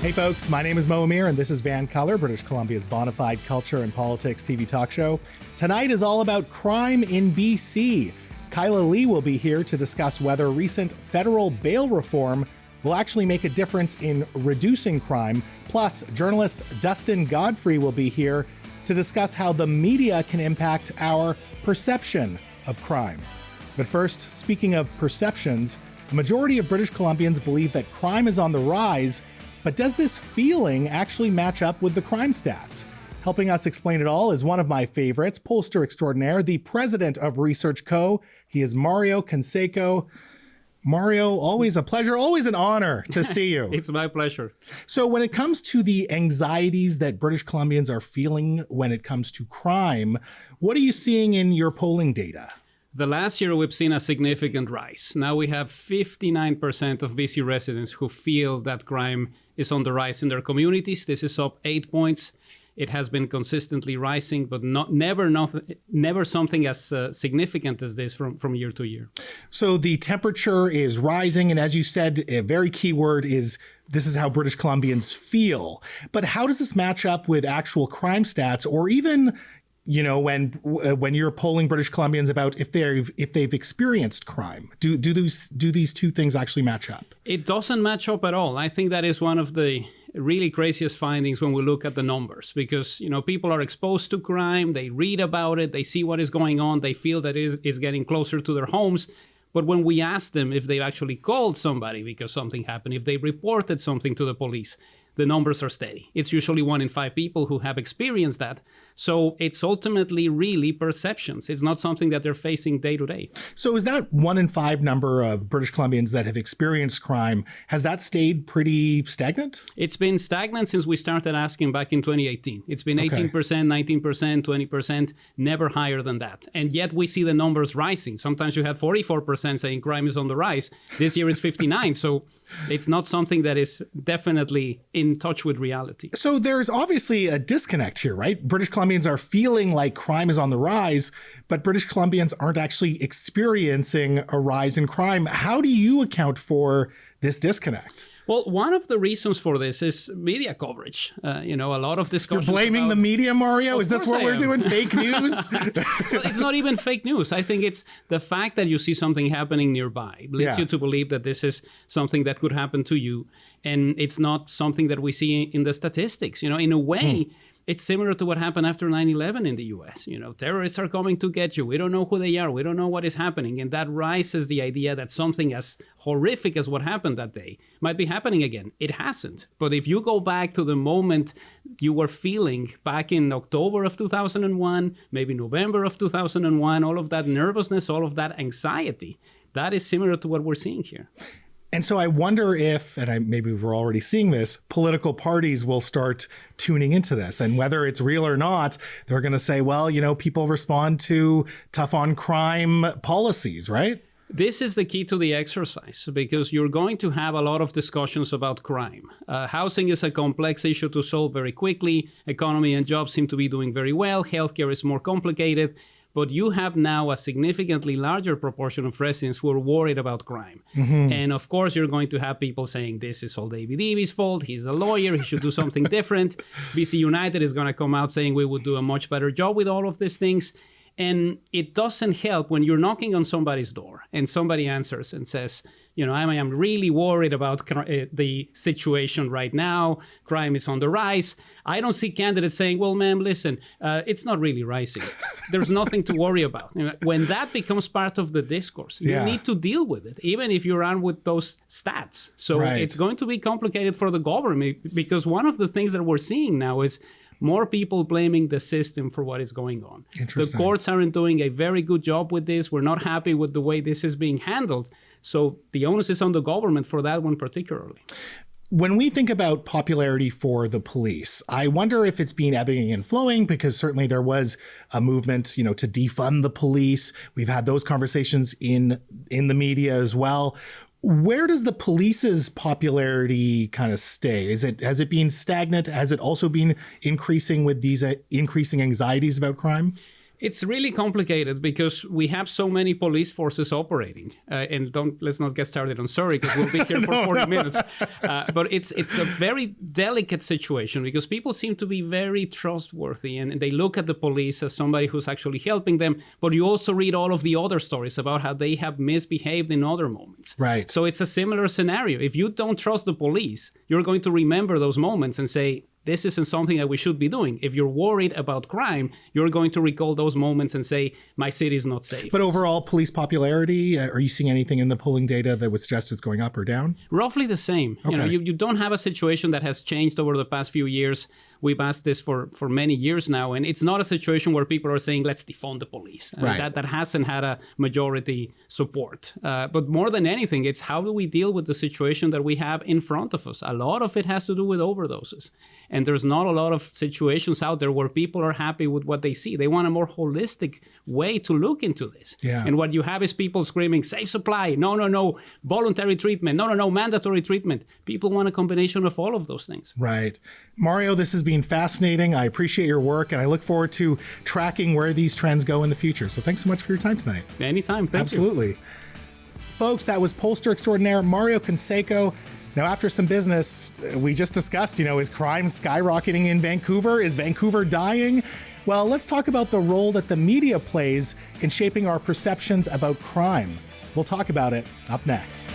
Hey folks, my name is Mo Amir and this is VANCOLOUR, British Columbia's bona fide culture and politics TV talk show. Tonight is all about crime in BC. Kyla Lee will be here to discuss whether recent federal bail reform will actually make a difference in reducing crime. Plus, journalist Dustin Godfrey will be here to discuss how the media can impact our perception of crime. But first, speaking of perceptions, a majority of British Columbians believe that crime is on the rise. But does this feeling actually match up with the crime stats? Helping us explain it all is one of my favorites, pollster extraordinaire, the president of Research Co. He is Mario Canseco. Mario, always a pleasure, always an honor to see you. It's my pleasure. So when it comes to the anxieties that British Columbians are feeling when it comes to crime, what are you seeing in your polling data? The last year, we've seen a significant rise. Now we have 59% of BC residents who feel that crime is on the rise in their communities. This is up 8 points. It has been consistently rising, but never something as significant as this from year to year. So the temperature is rising, and as you said, a very key word is this is how British Columbians feel. But how does this match up with actual crime stats, or even, you know, when you're polling British Columbians about if they've experienced crime? Do these two things actually match up? It doesn't match up at all. I think that is one of the really craziest findings when we look at the numbers, because, you know, people are exposed to crime, they read about it, they see what is going on, they feel that it is getting closer to their homes. But when we ask them if they've actually called somebody because something happened, if they reported something to the police, the numbers are steady. It's usually 1 in 5 people who have experienced that. So it's ultimately really perceptions. It's not something that they're facing day to day. So is that 1 in 5 number of British Columbians that have experienced crime, has that stayed pretty stagnant? It's been stagnant since we started asking back in 2018. It's been 18%, 19%, 20%, never higher than that. And yet we see the numbers rising. Sometimes you have 44% saying crime is on the rise. This year is 59. So it's not something that is definitely in touch with reality. So there's obviously a disconnect here, right? British Columbians are feeling like crime is on the rise, but British Columbians aren't actually experiencing a rise in crime. How do you account for this disconnect? Well, one of the reasons for this is media coverage. A lot of discussions. You're blaming the media, Mario? Is this what we're doing? Fake news? Well, it's not even fake news. I think it's the fact that you see something happening nearby leads you to believe that this is something that could happen to you. And it's not something that we see in the statistics. You know, in a way, it's similar to what happened after 9/11 in the US. You know, terrorists are coming to get you. We don't know who they are. We don't know what is happening. And that rises the idea that something as horrific as what happened that day might be happening again. It hasn't. But if you go back to the moment you were feeling back in October of 2001, maybe November of 2001, all of that nervousness, all of that anxiety, that is similar to what we're seeing here. And so I wonder if, and maybe we're already seeing this, political parties will start tuning into this. And whether it's real or not, they're going to say, well, you know, people respond to tough on crime policies, right? This is the key to the exercise, because you're going to have a lot of discussions about crime. Housing is a complex issue to solve very quickly. Economy and jobs seem to be doing very well. Healthcare is more complicated. But you have now a significantly larger proportion of residents who are worried about crime. Mm-hmm. And of course, you're going to have people saying, this is all David Eby's fault. He's a lawyer. He should do something different. BC United is going to come out saying we would do a much better job with all of these things. And it doesn't help when you're knocking on somebody's door and somebody answers and says, you know, I am really worried about the situation right now. Crime is on the rise. I don't see candidates saying, well, ma'am, listen, it's not really rising. There's nothing to worry about. When that becomes part of the discourse, you need to deal with it, even if you're armed with those stats. So it's going to be complicated for the government, because one of the things that we're seeing now is more people blaming the system for what is going on. The courts aren't doing a very good job with this. We're not happy with the way this is being handled. So the onus is on the government for that one particularly. When we think about popularity for the police, I wonder if it's been ebbing and flowing, because certainly there was a movement, you know, to defund the police. We've had those conversations in the media as well. Where does the police's popularity kind of stay? Has it been stagnant? Has it also been increasing with these increasing anxieties about crime? It's really complicated because we have so many police forces operating, and let's not get started on Surrey because we'll be here for 40 minutes. But it's a very delicate situation because people seem to be very trustworthy and they look at the police as somebody who's actually helping them. But you also read all of the other stories about how they have misbehaved in other moments. Right. So it's a similar scenario. If you don't trust the police, you're going to remember those moments and say, this isn't something that we should be doing. If you're worried about crime, you're going to recall those moments and say, my city is not safe. But overall police popularity, are you seeing anything in the polling data that would suggest it's going up or down? Roughly the same. Okay. You don't have a situation that has changed over the past few years. We've asked this for many years now, and it's not a situation where people are saying, let's defund the police. Right. That hasn't had a majority support. But more than anything, it's how do we deal with the situation that we have in front of us? A lot of it has to do with overdoses. And there's not a lot of situations out there where people are happy with what they see. They want a more holistic way to look into this. Yeah. And what you have is people screaming, safe supply, no, voluntary treatment, no, mandatory treatment. People want a combination of all of those things. Right. Mario, this has been fascinating. I appreciate your work, and I look forward to tracking where these trends go in the future. So thanks so much for your time tonight. Anytime. Thank you. Absolutely. Folks, that was pollster extraordinaire Mario Canseco. Now, after some business, we just discussed, is crime skyrocketing in Vancouver? Is Vancouver dying? Well, let's talk about the role that the media plays in shaping our perceptions about crime. We'll talk about it up next.